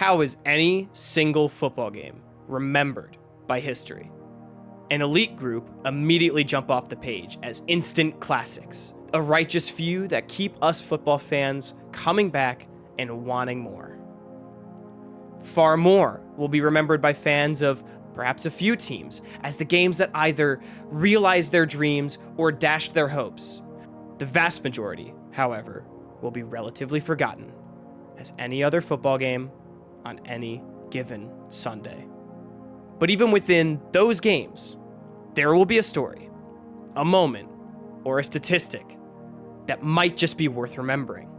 How is any single football game remembered by history? An elite group immediately jump off the page as instant classics, a righteous few that keep us football fans coming back and wanting more. Far more will be remembered by fans of perhaps a few teams as the games that either realized their dreams or dashed their hopes. The vast majority, however, will be relatively forgotten as any other football game on any given Sunday. But even within those games, there will be a story, a moment, or a statistic that might just be worth remembering,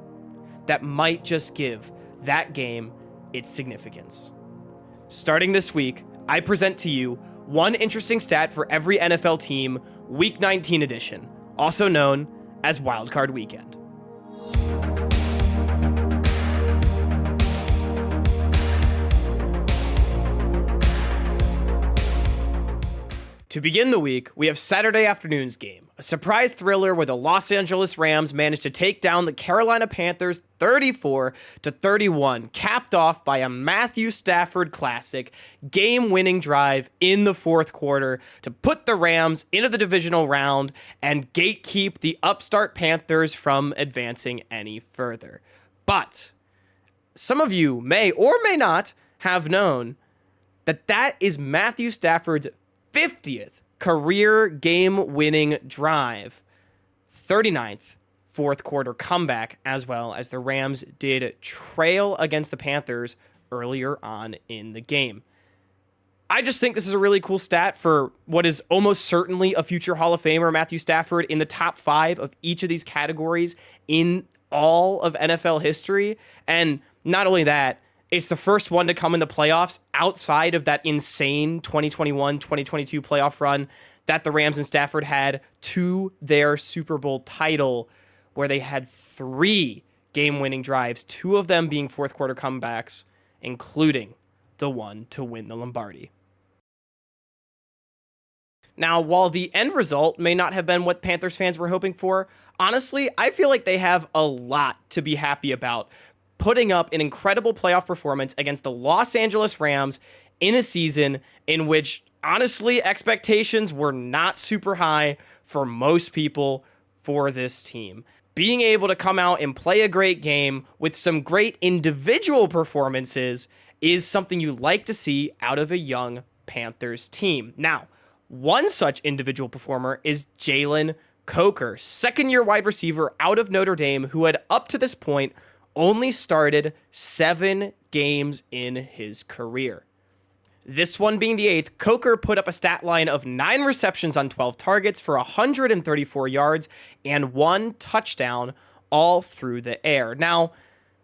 that might just give that game its significance. Starting this week, I present to you one interesting stat for every NFL team, Week 19 edition, also known as Wildcard Weekend. To begin the week, we have Saturday afternoon's game, a surprise thriller where the Los Angeles Rams managed to take down the Carolina Panthers 34-31, capped off by a Matthew Stafford classic game-winning drive in the fourth quarter to put the Rams into the divisional round and gatekeep the upstart Panthers from advancing any further. But some of you may or may not have known that that is Matthew Stafford's 50th career game-winning drive, 39th fourth quarter comeback, as well as the Rams did trail against the Panthers earlier on in the game. I just think this is a really cool stat for what is almost certainly a future Hall of Famer, Matthew Stafford, in the top 5 of each of these categories in all of NFL history. And not only that, it's the first one to come in the playoffs outside of that insane 2021-2022 playoff run that the Rams and Stafford had to their Super Bowl title, where they had 3 game-winning drives, 2 of them being fourth quarter comebacks, including the one to win the Lombardi. Now, while the end result may not have been what Panthers fans were hoping for, honestly, I feel like they have a lot to be happy about, putting up an incredible playoff performance against the Los Angeles Rams in a season in which, honestly, expectations were not super high for most people for this team. Being able to come out and play a great game with some great individual performances is something you like to see out of a young Panthers team. Now, one such individual performer is Jalen Coker, second-year wide receiver out of Notre Dame, who had up to this point only started 7 games in his career. This one being the 8th, Coker put up a stat line of 9 receptions on 12 targets for 134 yards and 1 touchdown all through the air. Now,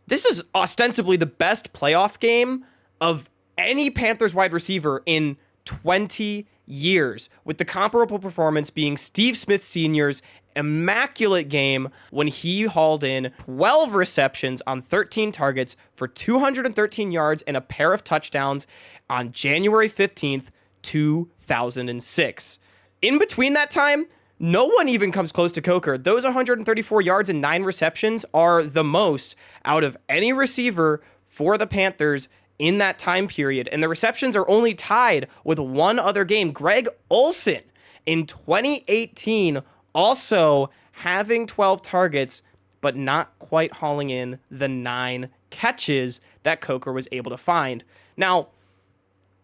this is ostensibly the best playoff game of any Panthers wide receiver in 20 years, with the comparable performance being Steve Smith Sr.'s immaculate game when he hauled in 12 receptions on 13 targets for 213 yards and a pair of touchdowns on January 15th, 2006. In between that time, no one even comes close to Coker. Those 134 yards and 9 receptions are the most out of any receiver for the Panthers in that time period. And the receptions are only tied with one other game. Greg Olsen in 2018 also having 12 targets, but not quite hauling in the 9 catches that Coker was able to find. Now,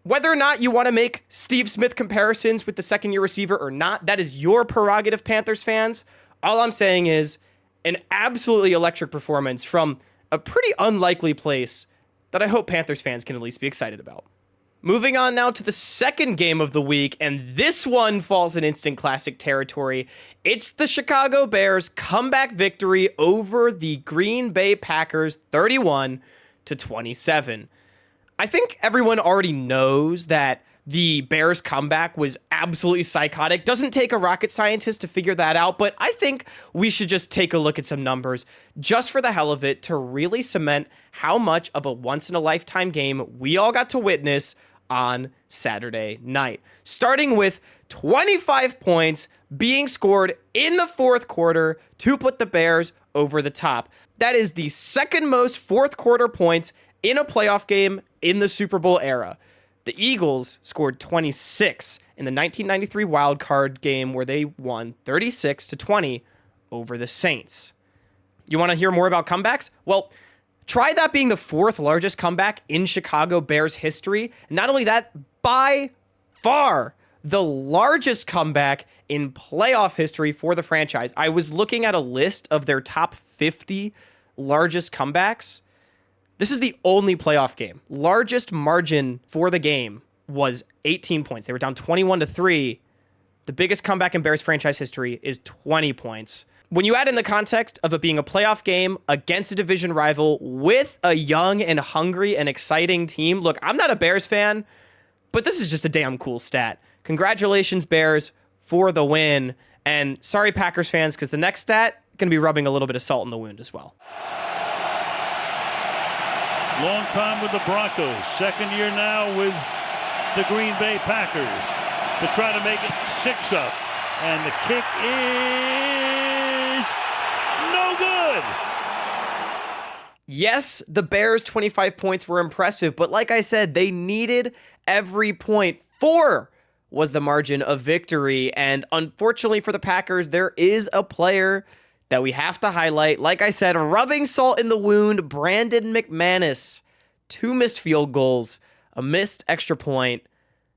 whether or not you want to make Steve Smith comparisons with the second-year receiver or not, that is your prerogative, Panthers fans. All I'm saying is an absolutely electric performance from a pretty unlikely place that I hope Panthers fans can at least be excited about. Moving on now to the second game of the week, and this one falls in instant classic territory. It's the Chicago Bears' comeback victory over the Green Bay Packers 31-27. I think everyone already knows that the Bears' comeback was absolutely psychotic. Doesn't take a rocket scientist to figure that out, but I think we should just take a look at some numbers just for the hell of it to really cement how much of a once-in-a-lifetime game we all got to witness on Saturday night. Starting with 25 points being scored in the fourth quarter to put the Bears over the top. That is the second most fourth quarter points in a playoff game in the Super Bowl era. The Eagles scored 26 in the 1993 wild card game where they won 36-20 over the Saints. You want to hear more about comebacks? Well, try that being the fourth largest comeback in Chicago Bears history. Not only that, by far the largest comeback in playoff history for the franchise. I was looking at a list of their top 50 largest comebacks. This is the only playoff game. Largest margin for the game was 18 points. They were down 21-3. The biggest comeback in Bears franchise history is 20 points. When you add in the context of it being a playoff game against a division rival with a young and hungry and exciting team, look, I'm not a Bears fan, but this is just a damn cool stat. Congratulations, Bears, for the win. And sorry, Packers fans, because the next stat going to be rubbing a little bit of salt in the wound as well. Long time with the Broncos. Second year now with the Green Bay Packers to try to make it 6 up. And the kick is no good. Yes, the Bears' 25 points were impressive, but like I said, they needed every point. 4 was the margin of victory, and unfortunately for the Packers, there is a player that we have to highlight. Like I said, rubbing salt in the wound, Brandon McManus. 2 missed field goals, a missed extra point,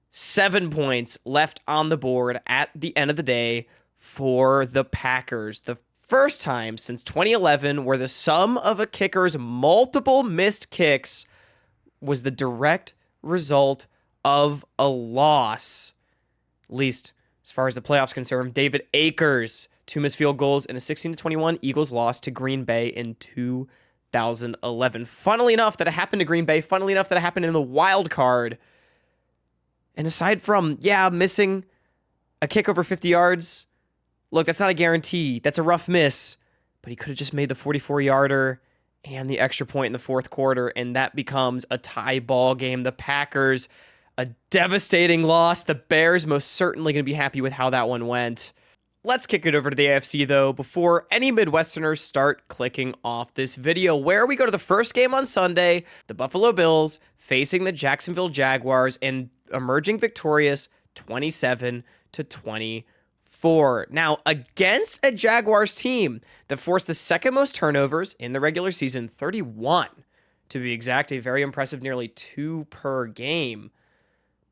7 points left on the board at the end of the day for the Packers. The first time since 2011 where the sum of a kicker's multiple missed kicks was the direct result of a loss. At least as far as the playoffs concerned. David Akers, 2 missed field goals in a 16-21 Eagles loss to Green Bay in 2011. Funnily enough that it happened to Green Bay. Funnily enough that it happened in the wild card. And aside from, missing a kick over 50 yards, look, that's not a guarantee. That's a rough miss. But he could have just made the 44-yarder and the extra point in the fourth quarter, and that becomes a tie ball game. The Packers, a devastating loss. The Bears most certainly going to be happy with how that one went. Let's kick it over to the AFC, though, before any Midwesterners start clicking off this video, where we go to the first game on Sunday, the Buffalo Bills facing the Jacksonville Jaguars and emerging victorious 27-24. Now, against a Jaguars team that forced the second most turnovers in the regular season, 31 to be exact, a very impressive nearly 2 per game,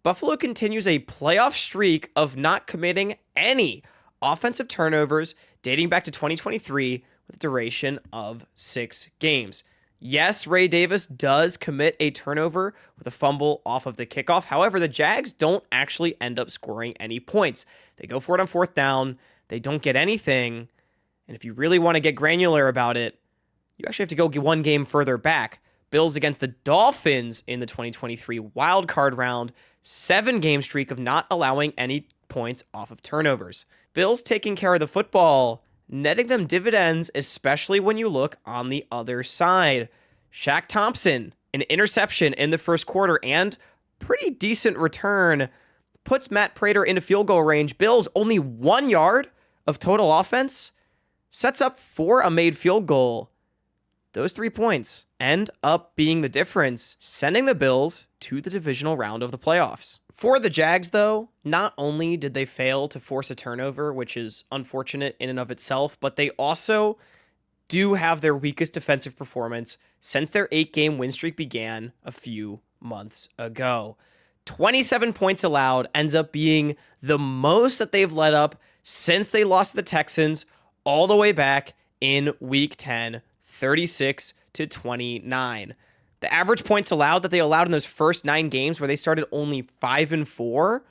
Buffalo continues a playoff streak of not committing any offensive turnovers dating back to 2023 with a duration of 6 games. Yes, Ray Davis does commit a turnover with a fumble off of the kickoff. However, the Jags don't actually end up scoring any points. They go for it on 4th down. They don't get anything. And if you really want to get granular about it, you actually have to go one game further back. Bills against the Dolphins in the 2023 wild card round, 7-game streak of not allowing any points off of turnovers. Bills taking care of the football, netting them dividends, especially when you look on the other side. Shaq Thompson, an interception in the first quarter and pretty decent return, puts Matt Prater into field goal range. Bills only 1 yard of total offense, sets up for a made field goal. Those 3 points end up being the difference, sending the Bills to the divisional round of the playoffs. For the Jags, though, not only did they fail to force a turnover, which is unfortunate in and of itself, but they also do have their weakest defensive performance since their 8-game win streak began a few months ago. 27 points allowed ends up being the most that they've let up since they lost to the Texans all the way back in Week 10, 36-29. The average points allowed that they allowed in those first 9 games where they started only 5-4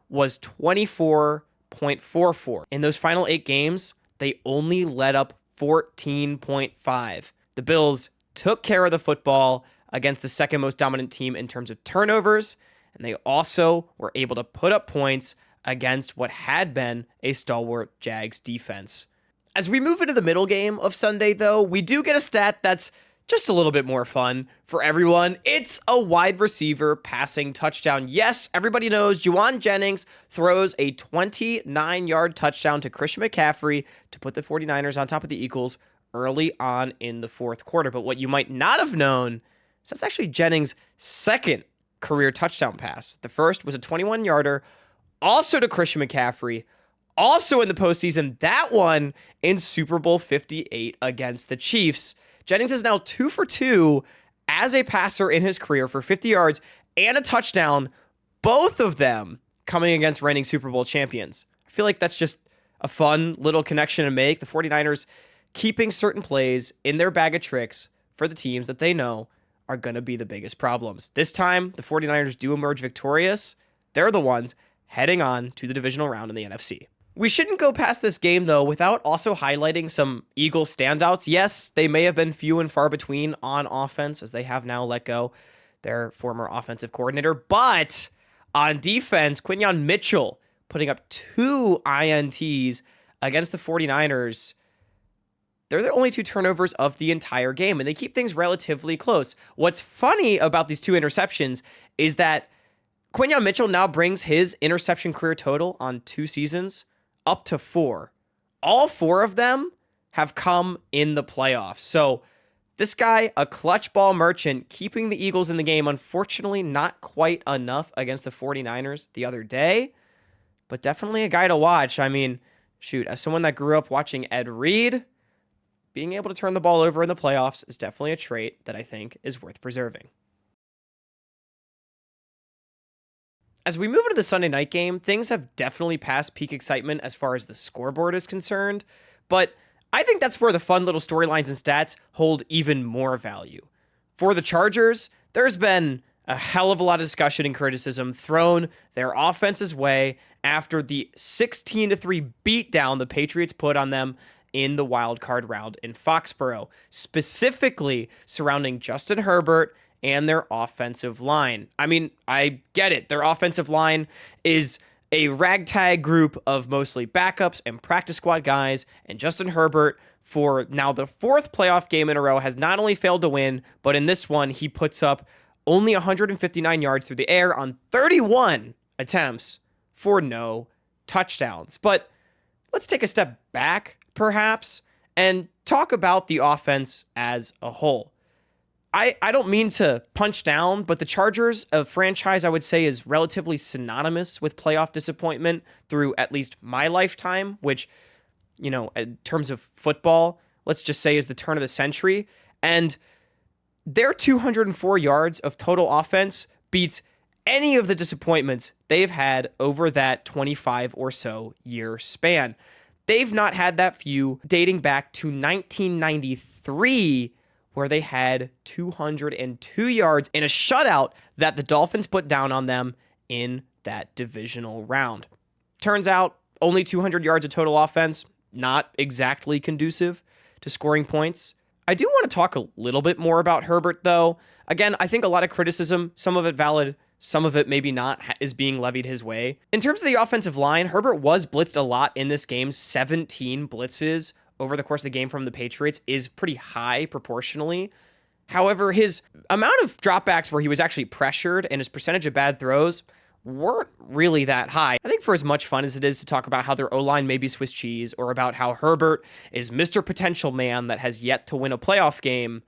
was 24.44. In those final 8 games, they only let up 14.5. The Bills took care of the football against the second most dominant team in terms of turnovers, and they also were able to put up points against what had been a stalwart Jags defense. As we move into the middle game of Sunday, though, we do get a stat that's just a little bit more fun for everyone. It's a wide receiver passing touchdown. Yes, everybody knows Juwan Jennings throws a 29-yard touchdown to Christian McCaffrey to put the 49ers on top of the Eagles early on in the fourth quarter. But what you might not have known So that's actually Jennings' second career touchdown pass. The first was a 21-yarder, also to Christian McCaffrey, also in the postseason. That one in Super Bowl 58 against the Chiefs. Jennings is now 2 for 2 as a passer in his career for 50 yards and a touchdown, both of them coming against reigning Super Bowl champions. I feel like that's just a fun little connection to make. The 49ers keeping certain plays in their bag of tricks for the teams that they know are going to be the biggest problems. This time, the 49ers do emerge victorious. They're the ones heading on to the divisional round in the NFC. We shouldn't go past this game, though, without also highlighting some Eagles standouts. Yes, they may have been few and far between on offense, as they have now let go their former offensive coordinator. But on defense, Quinyon Mitchell putting up 2 INTs against the 49ers. They're the only 2 turnovers of the entire game, and they keep things relatively close. What's funny about these 2 interceptions is that Quinyon Mitchell now brings his interception career total on 2 seasons up to 4. All 4 of them have come in the playoffs. So this guy, a clutch ball merchant, keeping the Eagles in the game. Unfortunately, not quite enough against the 49ers the other day, but definitely a guy to watch. I mean, shoot, as someone that grew up watching Ed Reed, being able to turn the ball over in the playoffs is definitely a trait that I think is worth preserving. As we move into the Sunday night game, things have definitely passed peak excitement as far as the scoreboard is concerned, but I think that's where the fun little storylines and stats hold even more value. For the Chargers, there's been a hell of a lot of discussion and criticism thrown their offense's way after the 16-3 beatdown the Patriots put on them in the wild card round in Foxborough, specifically surrounding Justin Herbert and their offensive line. I mean, I get it. Their offensive line is a ragtag group of mostly backups and practice squad guys, and Justin Herbert, for now the 4th playoff game in a row, has not only failed to win, but in this one, he puts up only 159 yards through the air on 31 attempts for no touchdowns. But let's take a step back, perhaps, and talk about the offense as a whole. I don't mean to punch down, but the Chargers, a franchise I would say is relatively synonymous with playoff disappointment through at least my lifetime, which, you know, in terms of football, let's just say is the turn of the century. And their 204 yards of total offense beats any of the disappointments they've had over that 25 or so year span. They've not had that few dating back to 1993, where they had 202 yards in a shutout that the Dolphins put down on them in that divisional round. Turns out, only 200 yards of total offense, not exactly conducive to scoring points. I do want to talk a little bit more about Herbert, though. Again, I think a lot of criticism, some of it valid, some of it maybe not, is being levied his way. In terms of the offensive line, Herbert was blitzed a lot in this game. 17 blitzes over the course of the game from the Patriots is pretty high proportionally. However, his amount of dropbacks where he was actually pressured and his percentage of bad throws weren't really that high. I think for as much fun as it is to talk about how their O-line may be Swiss cheese, or about how Herbert is Mr. Potential Man that has yet to win a playoff game,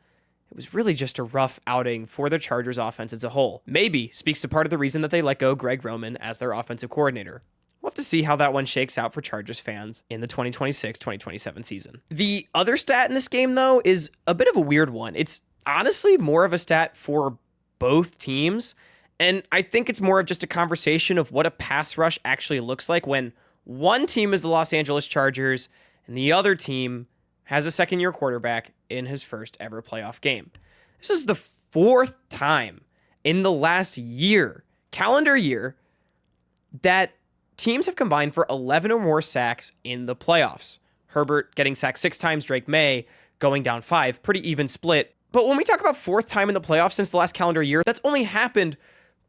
it was really just a rough outing for the Chargers offense as a whole. Maybe speaks to part of the reason that they let go Greg Roman as their offensive coordinator. We'll have to see how that one shakes out for Chargers fans in the 2026-2027 season. The other stat in this game, though, is a bit of a weird one. It's honestly more of a stat for both teams, and I think it's more of just a conversation of what a pass rush actually looks like when one team is the Los Angeles Chargers and the other team has a second-year quarterback in his first ever playoff game. This is the 4th time in the last year, calendar year, that teams have combined for 11 or more sacks in the playoffs. Herbert getting sacked 6 times, Drake May going down 5, pretty even split. But when we talk about 4th time in the playoffs since the last calendar year, that's only happened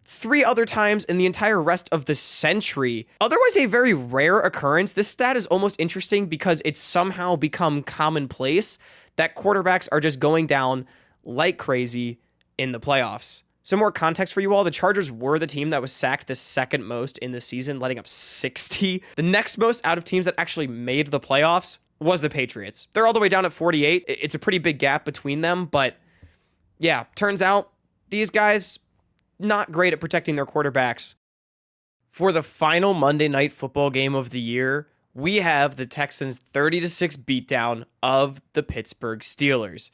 3 other times in the entire rest of the century. Otherwise a very rare occurrence. This stat is almost interesting because it's somehow become commonplace that quarterbacks are just going down like crazy in the playoffs. Some more context for you all. The Chargers were the team that was sacked the second most in the season, letting up 60. The next most out of teams that actually made the playoffs was the Patriots. They're all the way down at 48. It's a pretty big gap between them, but yeah, turns out These guys, not great at protecting their quarterbacks. For the final Monday Night Football game of the year, we have the Texans' 30-6 beatdown of the Pittsburgh Steelers.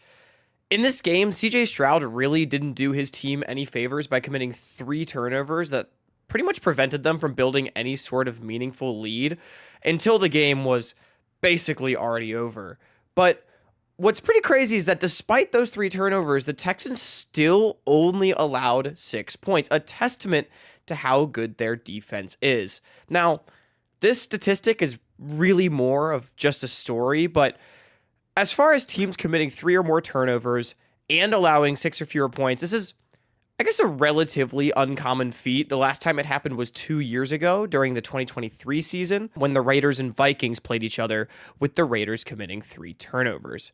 In this game, CJ Stroud really didn't do his team any favors by committing 3 turnovers that pretty much prevented them from building any sort of meaningful lead until the game was basically already over. But what's pretty crazy is that despite those 3 turnovers, the Texans still only allowed 6 points, a testament to how good their defense is. Now, this statistic is really more of just a story, but as far as teams committing 3 or more turnovers and allowing 6 or fewer points, this is, I guess, a relatively uncommon feat. The last time it happened was 2 years ago during the 2023 season when the Raiders and Vikings played each other, with the Raiders committing 3 turnovers.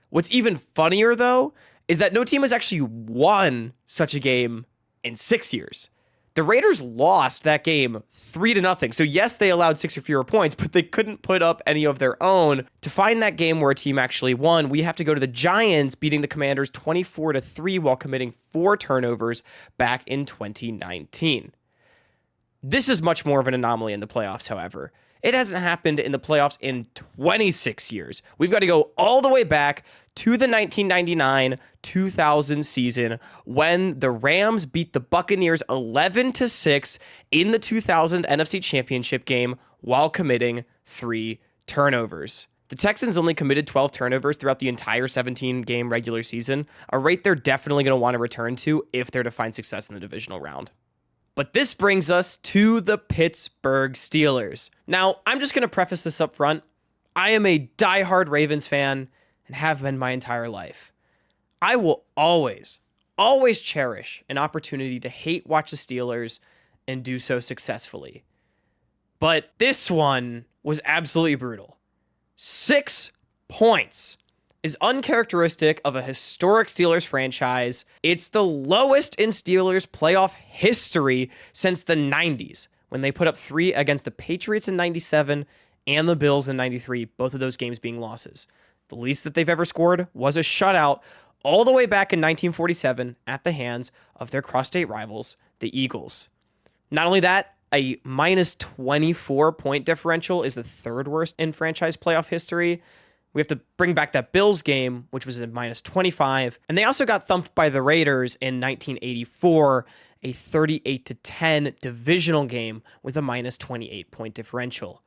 What's even funnier, though, is that no team has actually won such a game in 6 years. The Raiders lost that game 3-0. So yes, they allowed 6 or fewer points, but they couldn't put up any of their own. To find that game where a team actually won, we have to go to the Giants beating the Commanders 24-3 while committing 4 turnovers back in 2019. This is much more of an anomaly in the playoffs, however. It hasn't happened in the playoffs in 26 years. We've got to go all the way back to the 1999-2000 season when the Rams beat the Buccaneers 11-6 in the 2000 NFC Championship game while committing 3 turnovers. The Texans only committed 12 turnovers throughout the entire 17-game regular season, a rate they're definitely going to want to return to if they're to find success in the divisional round. But this brings us to the Pittsburgh Steelers. Now, I'm just going to preface this up front. I am a diehard Ravens fan and have been my entire life. I will always cherish an opportunity to hate watch the Steelers and do so successfully. But this one was absolutely brutal. 6 points is uncharacteristic of a historic Steelers franchise. It's the lowest in Steelers playoff history since the 90s, when they put up 3 against the Patriots in 97 and the Bills in 93, both of those games being losses. The least that they've ever scored was a shutout all the way back in 1947 at the hands of their cross-state rivals, the Eagles. Not only that, a minus 24 point differential is the 3rd worst in franchise playoff history. We have to bring back that Bills game, which was a minus 25. And they also got thumped by the Raiders in 1984, a 38-10 divisional game with a minus 28 point differential.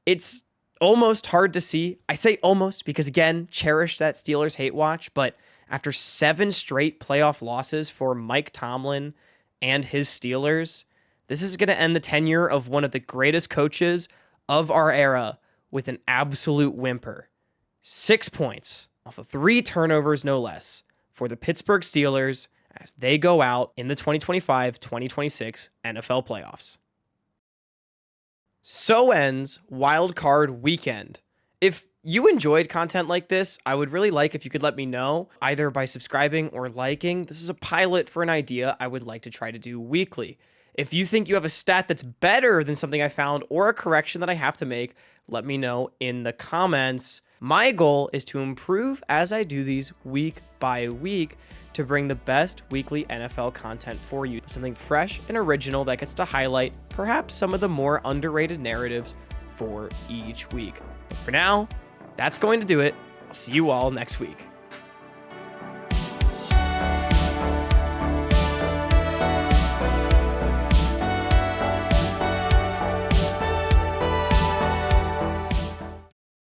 It's almost hard to see. I say almost because, again, cherish that Steelers hate watch, but after 7 straight playoff losses for Mike Tomlin and his Steelers, this is going to end the tenure of one of the greatest coaches of our era with an absolute whimper. 6 points off of 3 turnovers, no less, for the Pittsburgh Steelers as they go out in the 2025-2026 NFL playoffs. So ends Wild Card Weekend. If you enjoyed content like this, I would really like if you could let me know, either by subscribing or liking. This is a pilot for an idea I would like to try to do weekly. If you think you have a stat that's better than something I found or a correction that I have to make, let me know in the comments. My goal is to improve as I do these week by week to bring the best weekly NFL content for you. Something fresh and original that gets to highlight perhaps some of the more underrated narratives for each week. But for now, that's going to do it. I'll see you all next week.